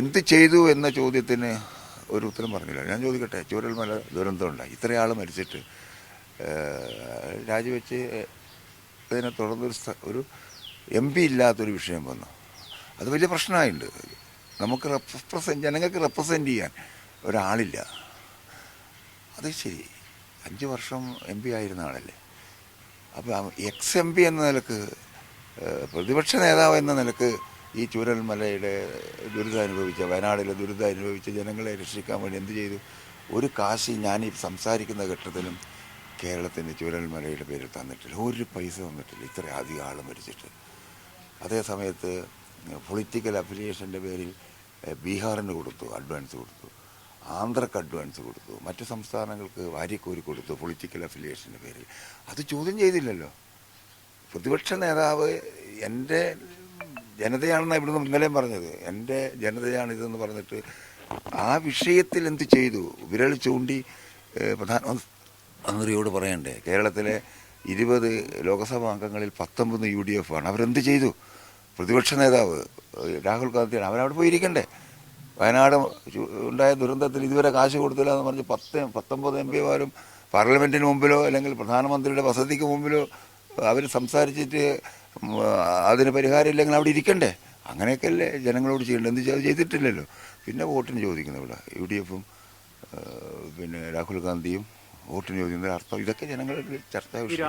എന്ത് ചെയ്തു എന്ന ചോദ്യത്തിന് ഒരു ഉത്തരം പറഞ്ഞില്ല. ഞാൻ ചോദിക്കട്ടെ, ചൂരൽമല ദുരന്തം ഉണ്ടായി, ഇത്രയാൾ മരിച്ചിട്ട് രാജിവെച്ച് അതിനെ തുടർന്നൊരു ഒരു MP ഇല്ലാത്തൊരു വിഷയം വന്നു. അത് വലിയ പ്രശ്നമായിട്ടുണ്ട്. നമുക്ക് ജനങ്ങൾക്ക് റെപ്രസെൻ്റ് ചെയ്യാൻ ഒരാളില്ല. അത് ശരി, 5 വർഷം MP ആയിരുന്ന ആളല്ലേ. അപ്പോൾ MP എന്ന നിലക്ക്, പ്രതിപക്ഷ നേതാവ് എന്ന നിലക്ക് ഈ ചൂരൽമലയുടെ വയനാടിലെ ദുരിതം അനുഭവിച്ച ജനങ്ങളെ രക്ഷിക്കാൻ വേണ്ടി എന്ത് ചെയ്തു? ഒരു കാശി ഞാൻ ഈ സംസാരിക്കുന്ന ഘട്ടത്തിലും കേരളത്തിന് ചൂരൽമലയുടെ പേരിൽ തന്നിട്ടില്ല, ഒരു പൈസ തന്നിട്ടില്ല, ഇത്ര അധികം ആൾ മരിച്ചിട്ട്. അതേ സമയത്ത് പൊളിറ്റിക്കൽ അഫിലിയേഷൻ്റെ പേരിൽ ബീഹാറിന് കൊടുത്തു, അഡ്വാൻസ് കൊടുത്തു, ആന്ധ്രക്ക് അഡ്വാൻസ് കൊടുത്തു, മറ്റു സംസ്ഥാനങ്ങൾക്ക് വാരിക്കോരി കൊടുത്തു പൊളിറ്റിക്കൽ അഫിലിയേഷൻ്റെ പേരിൽ. അത് ചോദ്യം ചെയ്തില്ലല്ലോ. പ്രതിപക്ഷ നേതാവ് എൻ്റെ ജനതയാണെന്നാണ് ഇവിടുന്ന് ഇന്നലെയും പറഞ്ഞത്, എൻ്റെ ജനതയാണിതെന്ന് പറഞ്ഞിട്ട് ആ വിഷയത്തിൽ എന്ത് ചെയ്തു? വിരൽ ചൂണ്ടി പ്രധാനമന്ത്രിയോട് പറയണ്ടേ? കേരളത്തിലെ 20 ലോക്സഭാ അംഗങ്ങളിൽ 19 UDF ആണ്. അവരെന്ത് ചെയ്തു? പ്രതിപക്ഷ നേതാവ് രാഹുൽ ഗാന്ധിയാണ്, അവരവിടെ പോയിരിക്കണ്ടേ? വയനാട് ഉണ്ടായ ദുരന്തത്തിൽ ഇതുവരെ കാശ് കൊടുത്തില്ല എന്ന് പറഞ്ഞ് 19 MP മാരും പാർലമെൻറ്റിന് മുമ്പിലോ അല്ലെങ്കിൽ പ്രധാനമന്ത്രിയുടെ വസതിക്ക് മുമ്പിലോ അവർ സംസാരിച്ചിട്ട് അതിന് പരിഹാരം ഇല്ലെങ്കിൽ അവിടെ ഇരിക്കണ്ടേ? അങ്ങനെയൊക്കെയല്ലേ ജനങ്ങളോട് ചെയ്യേണ്ടത്. എന്ത് ചെയ്തിട്ടില്ലല്ലോ. പിന്നെ വോട്ടിന് ചോദിക്കുന്നത് ഇവിടെ UDFും പിന്നെ രാഹുൽ ഗാന്ധിയും വോട്ടിന് ചോദിക്കുന്നത് അർത്ഥം. ഇതൊക്കെ ജനങ്ങളുടെ ചർച്ചാ വിഷയം.